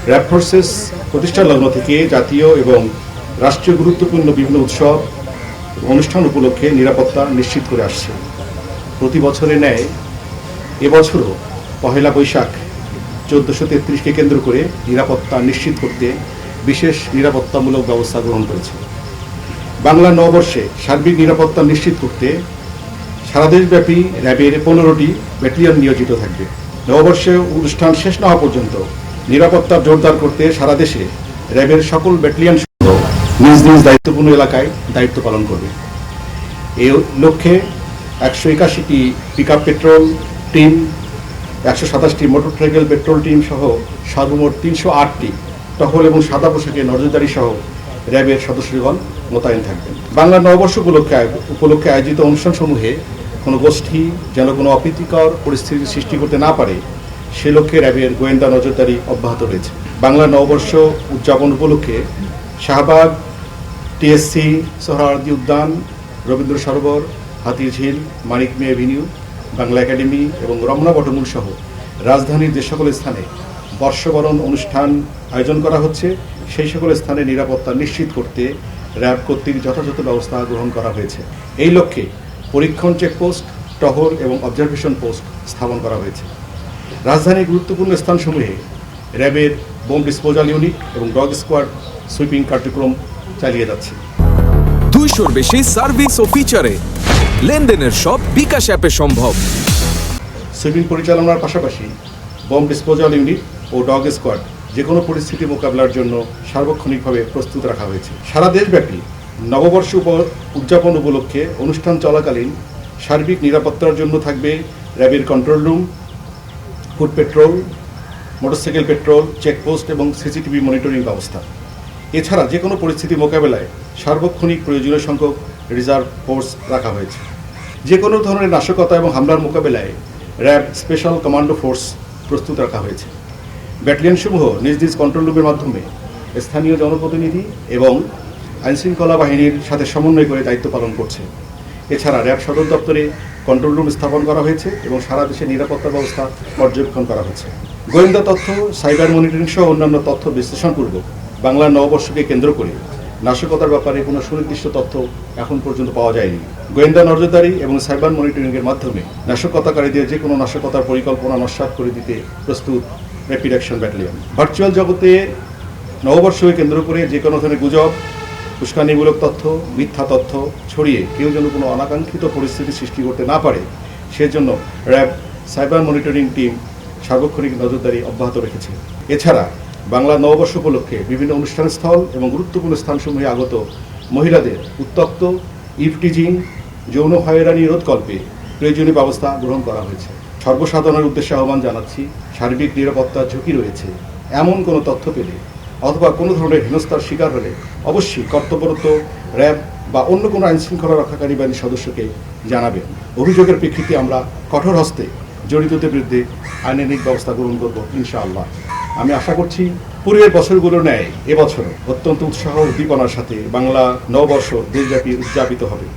RAB forces প্রতিষ্ঠার লগ্ন থেকে জাতীয় এবং রাষ্ট্রীয় গুরুত্বপূর্ণ বিভিন্ন উৎসব অনুষ্ঠান উপলক্ষে নিরাপত্তা নিশ্চিত করে আসছে। প্রতি বছরের ন্যায় এবছরও পহেলা বৈশাখ 1433-কে কেন্দ্র করে নিরাপত্তা নিশ্চিত করতে বিশেষ নিরাপত্তামূলক ব্যবস্থা গ্রহণ করেছে। বাংলা নববর্ষে সার্বিক নিরাপত্তা নিশ্চিত করতে সারা দেশব্যাপী র্যাবের 15টি ব্যাটালিয়ন নিয়োজিত থাকবে। নববর্ষে অনুষ্ঠান শেষ না হওয়া পর্যন্ত নিরাপত্তা জোরদার করতে সারা দেশে র্যাবের সকল ব্যাটালিয়ন নিজ নিজ দায়িত্বপূর্ণ এলাকায় দায়িত্ব পালন করবে। এই লক্ষ্যে 181টি পিকআপ পেট্রোল টিম, 127টি মোটরসাইকেল পেট্রোল টিম সহ সর্বমোট 308টি টহল এবং সাদা পোশাকে নজরদারি সহ র্যাবের সদস্যগণ মোতায়েন থাকবেন। বাংলা নববর্ষ উপলক্ষে আয়োজিত অনুষ্ঠানসমূহে কোনো গোষ্ঠী যেন কোনো অপ্রীতিকর পরিস্থিতির সৃষ্টি করতে না পারে সে লক্ষ্যে র্যাবের গোয়েন্দা নজরদারি অব্যাহত রয়েছে। বাংলা নববর্ষ উদযাপন উপলক্ষে শাহবাগ, টিএসসি, সোহরাওয়ার্দী উদ্যান, রবীন্দ্র সরোবর, হাতিরঝিল, মানিক মিয়া এভিনিউ, বাংলা একাডেমি এবং রমনা বটমূল সহ রাজধানীর যে সকল স্থানে বর্ষবরণ অনুষ্ঠান আয়োজন করা হচ্ছে সেই সকল স্থানে নিরাপত্তা নিশ্চিত করতে র্যাব কর্তৃক যথাযথ ব্যবস্থা গ্রহণ করা হয়েছে। এই লক্ষ্যে পরীক্ষণ চেকপোস্ট, টহল এবং অবজারভেশন পোস্ট স্থাপন করা হয়েছে। রাজধানীর গুরুত্বপূর্ণ স্থানসমূহে র্যাবের বোম ডিসপোজাল ইউনিট এবং ডগ স্কোয়াড সুইপিং কার্যক্রম চালিয়ে যাচ্ছে। 200-র বেশি সার্ভিস ও ফিচারে লেনদেনের সব বিকাশ অ্যাপে সম্ভব। সুইপিং পরিচালনার পাশাপাশি বোম ডিসপোজাল ইউনিট ও ডগ স্কোয়াড যে কোনো পরিস্থিতি মোকাবেলার জন্য সার্বক্ষণিকভাবে প্রস্তুত রাখা হয়েছে। সারা দেশব্যাপী নববর্ষ উদযাপন উপলক্ষে অনুষ্ঠান চলাকালীন সার্বিক নিরাপত্তার জন্য থাকবে র্যাবের control room, foot petrol, motorcycle petrol, checkpost এবং সিসিটিভি মনিটরিং ব্যবস্থা। এছাড়া যে কোনো পরিস্থিতি মোকাবেলায় সার্বক্ষণিক প্রয়োজনীয় সংখ্যক রিজার্ভ ফোর্স রাখা হয়েছে। যে কোনো ধরনের নাশকতা এবং হামলার মোকাবেলায় র্যাব স্পেশাল কমান্ডো ফোর্স প্রস্তুত রাখা হয়েছে। ব্যাটালিয়নসমূহ নিজ নিজ কন্ট্রোল রুমের মাধ্যমে স্থানীয় জনপ্রতিনিধি এবং আইনশৃঙ্খলা বাহিনীর সাথে সমন্বয় করে দায়িত্ব পালন করছে। এছাড়া র্যাব সদর দপ্তরে কন্ট্রোল রুম স্থাপন করা হয়েছে এবং সারা দেশে নিরাপত্তা ব্যবস্থা পর্যবেক্ষণ করা হচ্ছে। গোয়েন্দা তথ্য, সাইবার মনিটরিং সহ অন্যান্য তথ্য বিশ্লেষণপূর্বক বাংলা নববর্ষকে কেন্দ্র করে নাশকতার ব্যাপারে কোনো সুনির্দিষ্ট তথ্য এখন পর্যন্ত পাওয়া যায়নি। গোয়েন্দা নজরদারি এবং সাইবার মনিটরিংয়ের মাধ্যমে নাশকতাকারীদের যে কোনো নাশকতার পরিকল্পনা নস্যাৎ করে দিতে প্রস্তুত র্যাপিড অ্যাকশন ব্যাটালিয়ন। ভার্চুয়াল জগতে নববর্ষকে কেন্দ্র করে যে কোনো ধরনের গুজব, উস্কানিমূলক তথ্য, মিথ্যা তথ্য ছড়িয়ে কেউ যেন কোনো অনাকাঙ্ক্ষিত পরিস্থিতি সৃষ্টি করতে না পারে সেজন্য র্যাব সাইবার মনিটরিং টিম সার্বক্ষণিক নজরদারি অব্যাহত রেখেছে। এছাড়া বাংলা নববর্ষ উপলক্ষে বিভিন্ন অনুষ্ঠানস্থল এবং গুরুত্বপূর্ণ স্থানসমূহে আগত মহিলাদের উত্ত্যক্ত, ইভটিজিং, যৌন হয়রানি রোধকল্পে প্রয়োজনীয় ব্যবস্থা গ্রহণ করা হয়েছে। সর্বসাধারণের উদ্দেশ্যে আহ্বান জানাচ্ছি, সার্বিক নিরাপত্তার ঝুঁকি রয়েছে এমন কোনো তথ্য পেলে অথবা কোনো ধরনের হেনস্থার শিকার হলে অবশ্যই কর্তব্যরত র্যাব বা অন্য কোনো আইনশৃঙ্খলা রক্ষাকারী বাহিনীর সদস্যকে জানাবেন। অভিযোগের প্রেক্ষিতে আমরা কঠোর হস্তে জড়িতদের বিরুদ্ধে আইনানুগ ব্যবস্থা গ্রহণ করব ইনশাআল্লাহ। আমি আশা করছি পূর্বের বছরগুলোর ন্যায় এবছরও অত্যন্ত উৎসাহ উদ্দীপনার সাথে বাংলা নববর্ষ দেশব্যাপী উদযাপিত হবে।